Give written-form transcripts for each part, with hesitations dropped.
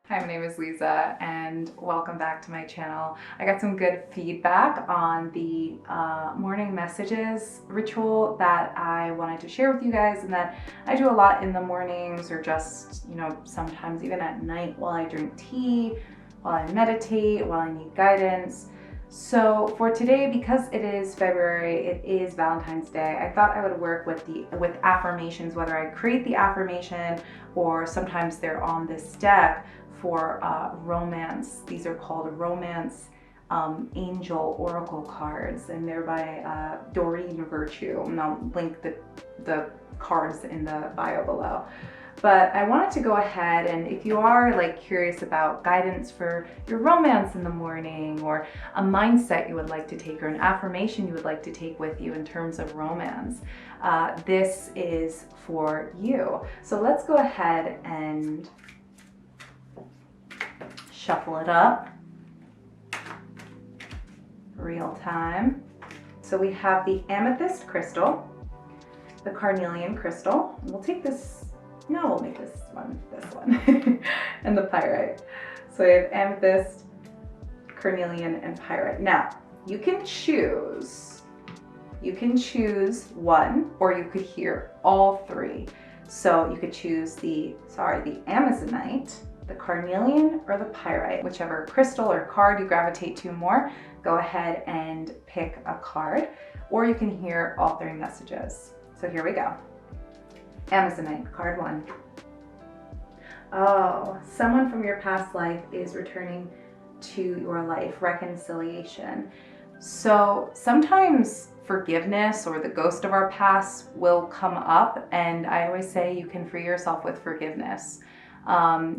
Hi, my name is Liza and welcome back to my channel. I got some good feedback on the morning messages ritual that I wanted to share with you guys, and that I do a lot in the mornings or just, sometimes even at night while I drink tea, while I meditate, while I need guidance. So for today, because it is February, it is Valentine's Day, I thought I would work with affirmations, whether I create the affirmation or sometimes they're on this deck for romance. These are called romance angel oracle cards, and they're by Doreen Virtue, and I'll link the cards in the bio below. But I wanted to go ahead, and if you are curious about guidance for your romance in the morning, or a mindset you would like to take, or an affirmation you would like to take with you in terms of romance, this is for you. So let's go ahead and shuffle it up real time. So we have the amethyst crystal, the carnelian crystal, and we'll take this. No, we'll make this one, and the pyrite. So we have amethyst, carnelian, and pyrite. Now, you can choose one, or you could hear all three. So you could choose the amazonite, the carnelian, or the pyrite, whichever crystal or card you gravitate to more. Go ahead and pick a card, or you can hear all three messages. So here we go. Amazonite, card 1. Oh, someone from your past life is returning to your life, reconciliation. So sometimes forgiveness or the ghost of our past will come up, and I always say you can free yourself with forgiveness.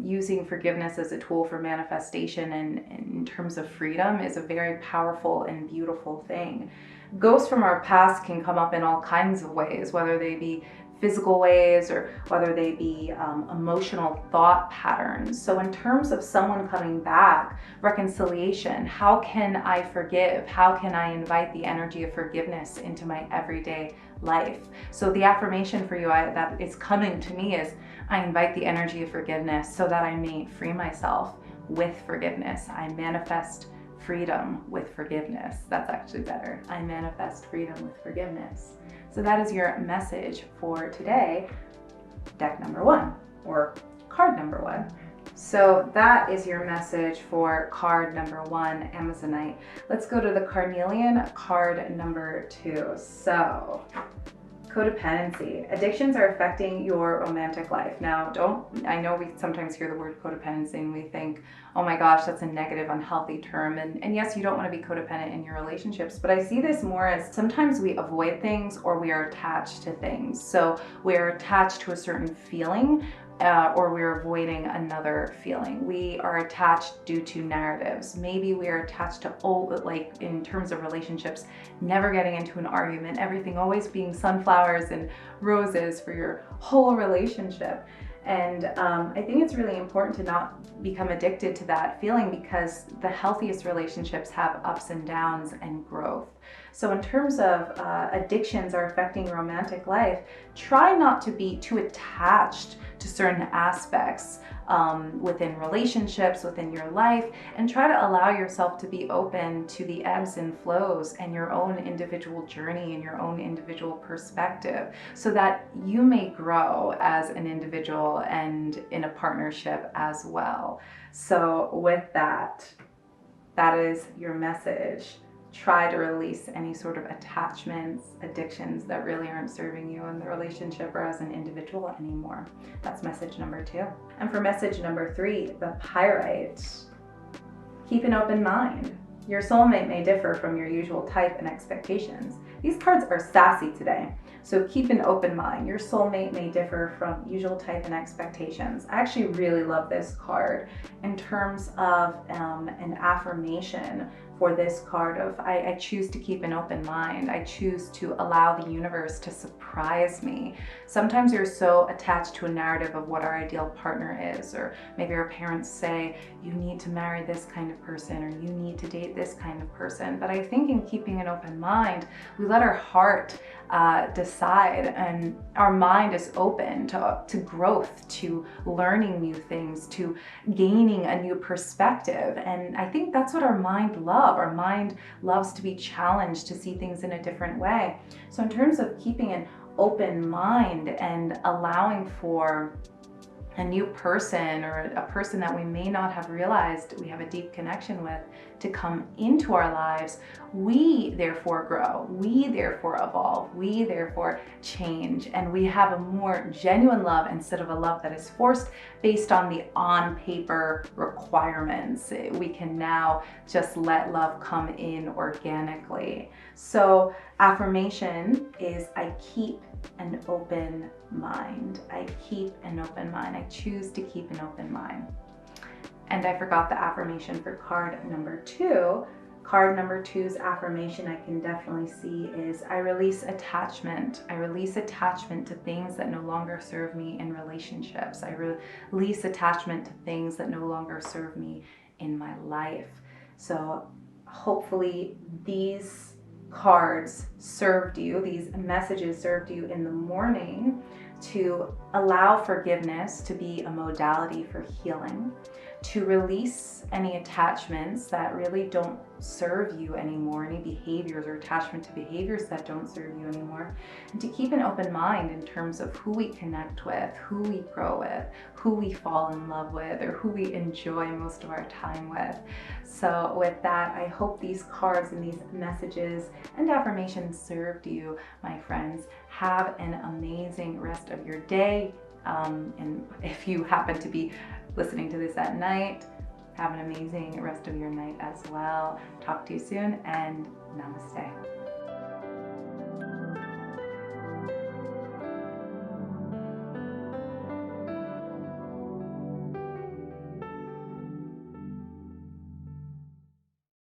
Using forgiveness as a tool for manifestation and in terms of freedom is a very powerful and beautiful thing. Ghosts from our past can come up in all kinds of ways, whether they be physical ways or whether they be emotional thought patterns. So in terms of someone coming back, reconciliation, how can I forgive? How can I invite the energy of forgiveness into my everyday life? So the affirmation for you that is coming to me is, I invite the energy of forgiveness so that I may free myself with forgiveness. I manifest freedom with forgiveness. That's actually better. I manifest freedom with forgiveness. So that is your message for today, deck number 1, or card number 1. So that is your message for card number 1, Amazonite. Let's go to the Carnelian, card number 2. So, codependency. Addictions are affecting your romantic life. Now, I know we sometimes hear the word codependency and we think, oh my gosh, that's a negative, unhealthy term. And yes, you don't want to be codependent in your relationships, but I see this more as sometimes we avoid things or we are attached to things. So we're attached to a certain feeling, or we're avoiding another feeling. We are attached due to narratives. Maybe we are attached to, in terms of relationships, never getting into an argument, everything always being sunflowers and roses for your whole relationship. And I think it's really important to not become addicted to that feeling, because the healthiest relationships have ups and downs and growth. So in terms of addictions are affecting your romantic life, try not to be too attached to certain aspects within relationships, within your life, and try to allow yourself to be open to the ebbs and flows and your own individual journey and your own individual perspective, so that you may grow as an individual and in a partnership as well. So with that is your message. Try to release any sort of attachments, addictions that really aren't serving you in the relationship or as an individual anymore. That's message number 2. And for message number 3, the pyrite. Keep an open mind. Your soulmate may differ from your usual type and expectations. These cards are sassy today, so keep an open mind. Your soulmate may differ from usual type and expectations. I actually really love this card in terms of an affirmation for this card of I choose to keep an open mind. I choose to allow the universe to surprise me. Sometimes you're so attached to a narrative of what our ideal partner is, or maybe our parents say you need to marry this kind of person, or you need to date this kind of person. But I think in keeping an open mind, we let our heart decide, and our mind is open to growth, to learning new things, to gaining gaining a new perspective. And I think that's what our mind loves. Our mind loves to be challenged, to see things in a different way. So in terms of keeping an open mind and allowing for a new person, or a person that we may not have realized we have a deep connection with, to come into our lives, we therefore grow, we therefore evolve, we therefore change, and we have a more genuine love instead of a love that is forced based on the on paper requirements. We can now just let love come in organically. So affirmation is, I keep an open mind. I keep an open mind. I choose to keep an open mind. And I forgot the affirmation for card number 2. Card number 2's affirmation I can definitely see is, I release attachment. I release attachment to things that no longer serve me in relationships. I release attachment to things that no longer serve me in my life. So hopefully these cards served you, these messages served you in the morning to allow forgiveness to be a modality for healing, to release any attachments that really don't serve you anymore, any behaviors or attachment to behaviors that don't serve you anymore, and to keep an open mind in terms of who we connect with, who we grow with, who we fall in love with, or who we enjoy most of our time with. So with that, I hope these cards and these messages and affirmations served you, my friends. Have an amazing rest of your day. And if you happen to be listening to this at night, have an amazing rest of your night as well. Talk to you soon, and namaste.